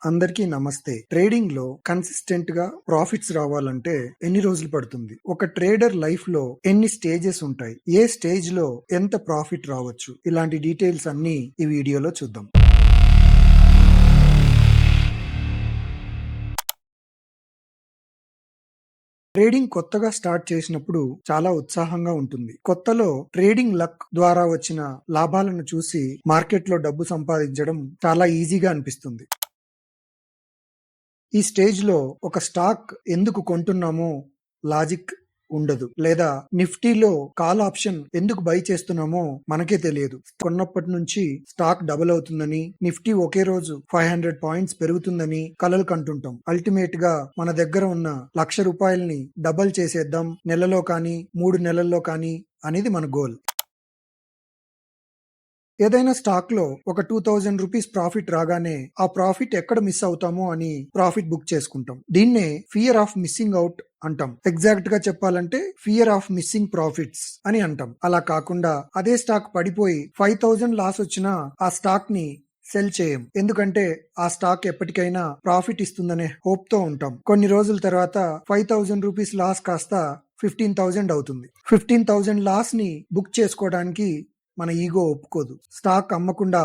అందరికీ నమస్తే. ట్రేడింగ్ లో కన్సిస్టెంట్ గా ప్రాఫిట్స్ రావాలంటే ఎన్ని రోజులు పడుతుంది? ఒక ట్రేడర్ లైఫ్ లో ఎన్ని స్టేజెస్ ఉంటాయి? ఏ స్టేజ్ లో ఎంత ప్రాఫిట్ రావచ్చు? ఇలాంటి డీటెయిల్స్ అన్ని ఈ వీడియోలో చూద్దాం. ట్రేడింగ్ కొత్తగా స్టార్ట్ చేసినప్పుడు చాలా ఉత్సాహంగా ఉంటుంది. కొత్తలో ట్రేడింగ్ లక్ ద్వారా వచ్చిన లాభాలను చూసి మార్కెట్లో డబ్బు సంపాదించడం చాలా ఈజీగా అనిపిస్తుంది. ఈ స్టేజ్ లో ఒక స్టాక్ ఎందుకు కొంటున్నామో లాజిక్ ఉండదు, లేదా నిఫ్టీలో కాల్ ఆప్షన్ ఎందుకు బై చేస్తున్నామో మనకే తెలియదు. కొన్నప్పటి నుంచి స్టాక్ డబుల్ అవుతుందని, నిఫ్టీ ఒకే రోజు 500 పాయింట్స్ పెరుగుతుందని కలలు కంటుంటాం. అల్టిమేట్ గా మన దగ్గర ఉన్న ₹1,00,000 డబల్ చేసేద్దాం నెలలో కానీ 3 నెలల్లో కానీ అనేది మన గోల్. ఏదైనా స్టాక్ లో ఒక ₹2,000 ప్రాఫిట్ రాగానే ఆ ప్రాఫిట్ ఎక్కడ మిస్ అవుతామో అని ప్రాఫిట్ బుక్ చేసుకుంటాం. దీన్నే ఫియర్ ఆఫ్ మిస్సింగ్ అవుట్ అంటాం. ఎగ్జాక్ట్ గా చెప్పాలంటే ఫియర్ ఆఫ్ మిస్సింగ్ ప్రాఫిట్స్ అని అంటాం. అలా కాకుండా అదే స్టాక్ పడిపోయి 5,000 లాస్ వచ్చినా ఆ స్టాక్ ని సెల్ చేయం. ఎందుకంటే ఆ స్టాక్ ఎప్పటికైనా ప్రాఫిట్ ఇస్తుందనే హోప్ తో ఉంటాం. కొన్ని రోజుల తర్వాత ₹5,000 లాస్ కాస్త 15,000 అవుతుంది. 15,000 లాస్ ని బుక్ చేసుకోవడానికి మన ఈగో ఒప్పుకోదు. స్టాక్ అమ్మకుండా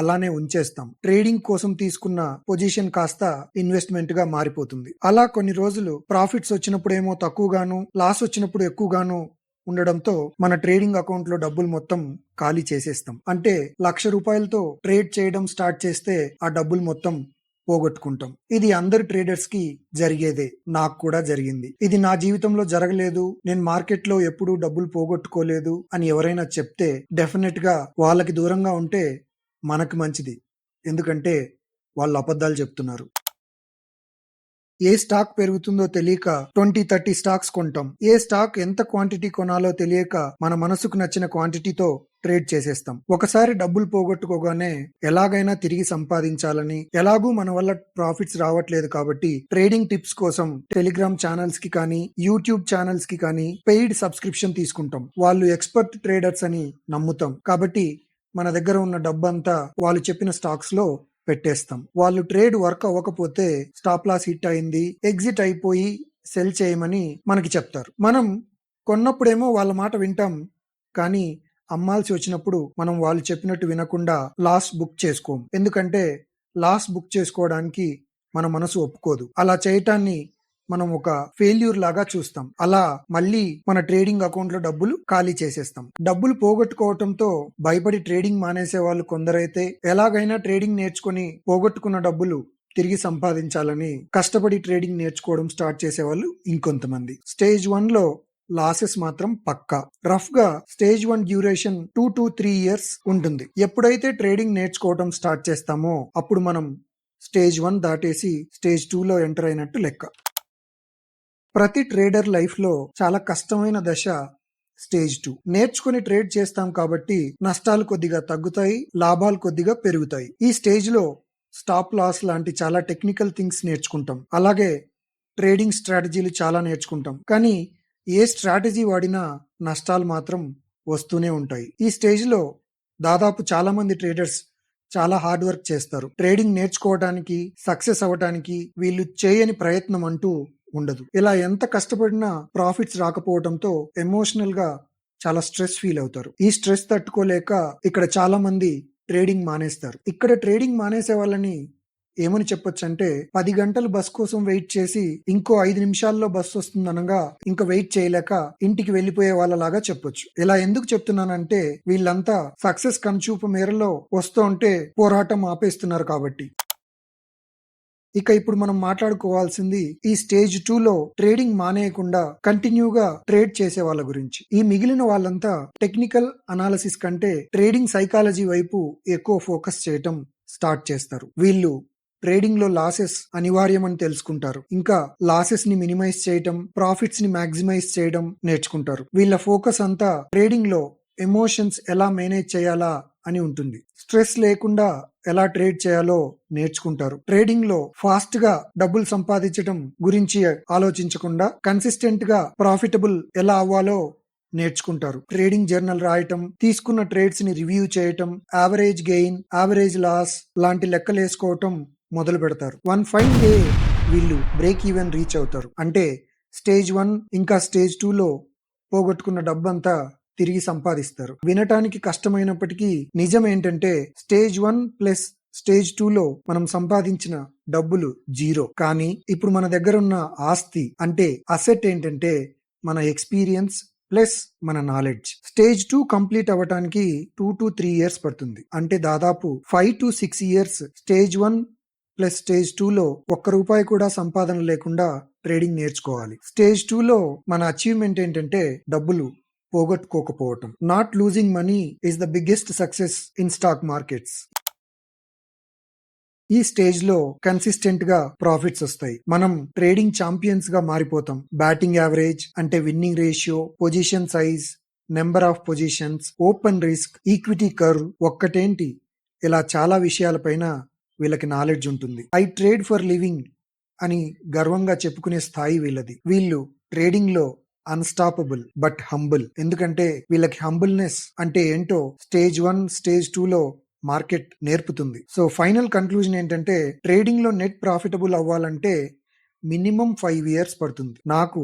అలానే ఉంచేస్తాం. ట్రేడింగ్ కోసం తీసుకున్న పొజిషన్ కాస్త ఇన్వెస్ట్మెంట్ గా మారిపోతుంది. అలా కొన్ని రోజులు ప్రాఫిట్స్ వచ్చినప్పుడేమో తక్కువగాను, లాస్ వచ్చినప్పుడు ఎక్కువగాను ఉండడంతో మన ట్రేడింగ్ అకౌంట్ లో డబ్బులు మొత్తం ఖాళీ చేసేస్తాం. అంటే ₹1,00,000తో ట్రేడ్ చేయడం స్టార్ట్ చేస్తే ఆ డబ్బులు మొత్తం పోగొట్టుకుంటాం. ఇది అందరు ట్రేడర్స్ కి జరిగేదే. నాకు కూడా జరిగింది. ఇది నా జీవితంలో జరగలేదు, నేను మార్కెట్ లో ఎప్పుడూ డబ్బులు పోగొట్టుకోలేదు అని ఎవరైనా చెప్తే డెఫినెట్ గా వాళ్ళకి దూరంగా ఉంటే మనకు మంచిది. ఎందుకంటే వాళ్ళు అబద్ధాలు చెప్తున్నారు. ఏ స్టాక్ పెరుగుతుందో తెలియక 20-30 స్టాక్స్ కొంటాం. ఏ స్టాక్ ఎంత క్వాంటిటీ కొనాలో తెలియక మన మనసుకు నచ్చిన క్వాంటిటీతో ట్రేడ్ చేసేస్తాం. ఒకసారి డబ్బులు పోగొట్టుకోగానే ఎలాగైనా తిరిగి సంపాదించాలని, ఎలాగూ మన వల్ల ప్రాఫిట్స్ రావట్లేదు కాబట్టి ట్రేడింగ్ టిప్స్ కోసం టెలిగ్రామ్ ఛానల్స్ కి కానీ, యూట్యూబ్ ఛానల్స్ కి కానీ పెయిడ్ సబ్స్క్రిప్షన్ తీసుకుంటాం. వాళ్ళు ఎక్స్పర్ట్ ట్రేడర్స్ అని నమ్ముతాం కాబట్టి మన దగ్గర ఉన్న డబ్బంతా వాళ్ళు చెప్పిన స్టాక్స్ లో పెట్టేస్తాం. వాళ్ళు ట్రేడ్ వర్క్ అవ్వకపోతే స్టాప్ లాస్ హిట్ అయింది, ఎగ్జిట్ అయిపోయి సెల్ చేయమని మనకి చెప్తారు. మనం కొన్నప్పుడేమో వాళ్ళ మాట వింటాం, కానీ అమ్మాల్సి వచ్చినప్పుడు మనం వాళ్ళు చెప్పినట్టు వినకుండా లాస్ బుక్ చేసుకోం. ఎందుకంటే లాస్ బుక్ చేసుకోవడానికి మన మనసు ఒప్పుకోదు. అలా చేయటాన్ని మనం ఒక ఫెయిల్యూర్ లాగా చూస్తాం. అలా మళ్ళీ మన ట్రేడింగ్ అకౌంట్ లో డబ్బులు ఖాళీ చేసేస్తాం. డబ్బులు పోగొట్టుకోవటంతో భయపడి ట్రేడింగ్ మానేసే వాళ్ళు కొందరైతే, ఎలాగైనా ట్రేడింగ్ నేర్చుకుని పోగొట్టుకున్న డబ్బులు తిరిగి సంపాదించాలని కష్టపడి ట్రేడింగ్ నేర్చుకోవడం స్టార్ట్ చేసేవాళ్ళు ఇంకొంతమంది. స్టేజ్ 1 లో లాసెస్ మాత్రం పక్కా. రఫ్ గా స్టేజ్ 1 డ్యూరేషన్ 2 to 3 years ఉంటుంది. ఎప్పుడైతే ట్రేడింగ్ నేర్చుకోవడం స్టార్ట్ చేస్తామో అప్పుడు మనం స్టేజ్ 1 దాటేసి స్టేజ్ 2 లో ఎంటర్ అయినట్టు లెక్క. ప్రతి ట్రేడర్ లైఫ్ లో చాలా కష్టమైన దశ స్టేజ్ 2. నేర్చుకుని ట్రేడ్ చేస్తాం కాబట్టి నష్టాలు కొద్దిగా తగ్గుతాయి, లాభాలు కొద్దిగా పెరుగుతాయి. ఈ స్టేజ్ లో స్టాప్ లాస్ లాంటి చాలా టెక్నికల్ థింగ్స్ నేర్చుకుంటాం. అలాగే ట్రేడింగ్ స్ట్రాటజీలు చాలా నేర్చుకుంటాం. కానీ ఏ స్ట్రాటజీ వాడినా నష్టాలు మాత్రం వస్తూనే ఉంటాయి. ఈ స్టేజ్ లో దాదాపు చాలా మంది ట్రేడర్స్ చాలా హార్డ్ వర్క్ చేస్తారు. ట్రేడింగ్ నేర్చుకోవడానికి, సక్సెస్ అవ్వడానికి వీళ్ళు చేయని ప్రయత్నం అంటూ ఉండదు. ఇలా ఎంత కష్టపడినా ప్రాఫిట్స్ రాకపోవడంతో ఎమోషనల్ గా చాలా స్ట్రెస్ ఫీల్ అవుతారు. ఈ స్ట్రెస్ తట్టుకోలేక ఇక్కడ చాలా మంది ట్రేడింగ్ మానేస్తారు. ఇక్కడ ట్రేడింగ్ మానేసే వాళ్ళని ఏమని చెప్పొచ్చు అంటే, 10 గంటలు బస్ కోసం వెయిట్ చేసి ఇంకో 5 నిమిషాల్లో బస్ వస్తుందనగా ఇంకా వెయిట్ చేయలేక ఇంటికి వెళ్లిపోయే వాళ్ళలాగా చెప్పొచ్చు. ఇలా ఎందుకు చెప్తున్నానంటే వీళ్ళంతా సక్సెస్ కనుచూపు మేరలో వస్తూ ఉంటే పోరాటం ఆపేస్తున్నారు కాబట్టి. ఇక ఇప్పుడు మనం మాట్లాడుకోవాల్సింది ఈ స్టేజ్ 2 లో ట్రేడింగ్ మానేయకుండా కంటిన్యూగా ట్రేడ్ చేసే వాళ్ళ గురించి. ఈ మిగిలిన వాళ్ళంతా టెక్నికల్ అనాలిసిస్ కంటే ట్రేడింగ్ సైకాలజీ వైపు ఎక్కువ ఫోకస్ చేయటం స్టార్ట్ చేస్తారు. వీళ్ళు ట్రేడింగ్ లో లాసెస్ అనివార్యమని తెలుసుకుంటారు. ఇంకా లాసెస్ ని మినిమైజ్ చేయటం, ప్రాఫిట్స్ ని మాక్సిమైజ్ చేయడం నేర్చుకుంటారు. వీళ్ళ ఫోకస్ అంతా ట్రేడింగ్ లో ఎమోషన్స్ ఎలా మేనేజ్ చేయాలా అని ఉంటుంది. స్ట్రెస్ లేకుండా ఎలా ట్రేడ్ చేయాలో నేర్చుకుంటారు. ట్రేడింగ్ లో ఫాస్ట్ గా డబ్బులు సంపాదించడం గురించి ఆలోచించకుండా కన్సిస్టెంట్ గా ప్రాఫిటబుల్ ఎలా అవ్వాలో నేర్చుకుంటారు. ట్రేడింగ్ జర్నల్ రాయటం, తీసుకున్న ట్రేడ్స్ ని రివ్యూ చేయటం, యావరేజ్ గెయిన్, యావరేజ్ లాస్ లాంటి లెక్కలేసుకోవటం మొదలు పెడతారు. వన్ ఫైన్ డే వీళ్ళు బ్రేక్ ఈవెన్ రీచ్ అవుతారు. అంటే స్టేజ్ 1 ఇంకా స్టేజ్ 2లో పోగొట్టుకున్న డబ్బంతా తిరిగి సంపాదిస్తారు. వినటానికి కష్టమైనప్పటికీ నిజం ఏంటంటే స్టేజ్ 1 ప్లస్ స్టేజ్ 2లో మనం సంపాదించిన డబ్బులు 0. కానీ ఇప్పుడు మన దగ్గర ఉన్న ఆస్తి అంటే అసెట్ ఏంటంటే మన ఎక్స్పీరియన్స్ ప్లస్ మన నాలెడ్జ్. స్టేజ్ 2 కంప్లీట్ అవ్వటానికి 2 to 3 ఇయర్స్ పడుతుంది. అంటే దాదాపు 5 to 6 years stage 1 plus stage 2లో ₹1 కూడా సంపాదన లేకుండా ట్రేడింగ్ నేర్చుకోవాలి. స్టేజ్ 2లో మన అచీవ్మెంట్ ఏంటంటే డబ్బులు పోగొట్టుకోకపోవటం. Not losing money is the biggest success in stock markets. ఈ స్టేజ్ లో కన్సిస్టెంట్ గా ప్రాఫిట్స్ వస్తాయి. మనం ట్రేడింగ్ ఛాంపియన్స్ గా మారిపోతాం. బ్యాటింగ్ యావరేజ్ అంటే winning ratio, position size, number of positions, open risk, equity curve ఒక్కటేంటి ఇలా చాలా విషయాలపైన వీళ్ళకి నాలెడ్జ్ ఉంటుంది. ఐ ట్రేడ్ ఫర్ లివింగ్ అని గర్వంగా చెప్పుకునే స్థాయి వీళ్ళది. వీళ్ళు ట్రేడింగ్ లో అన్స్టాపబుల్ బట్ హంబుల్. ఎందుకంటే వీళ్ళకి హంబుల్నెస్ అంటే ఏంటో స్టేజ్ 1 స్టేజ్ 2లో మార్కెట్ నేర్పుతుంది. సో ఫైనల్ కన్క్లూజన్ ఏంటంటే ట్రేడింగ్ లో నెట్ ప్రాఫిటబుల్ అవ్వాలంటే మినిమం 5 ఇయర్స్ పడుతుంది. నాకు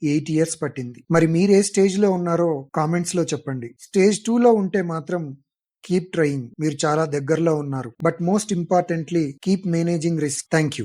8 ఇయర్స్ పట్టింది. మరి మీరు ఏ స్టేజ్ లో ఉన్నారో కామెంట్స్ లో చెప్పండి. స్టేజ్ 2లో ఉంటే మాత్రం కీప్ ట్రయింగ్. మీరు చాలా దగ్గరలో ఉన్నారు. But most importantly keep managing risk. Thank you.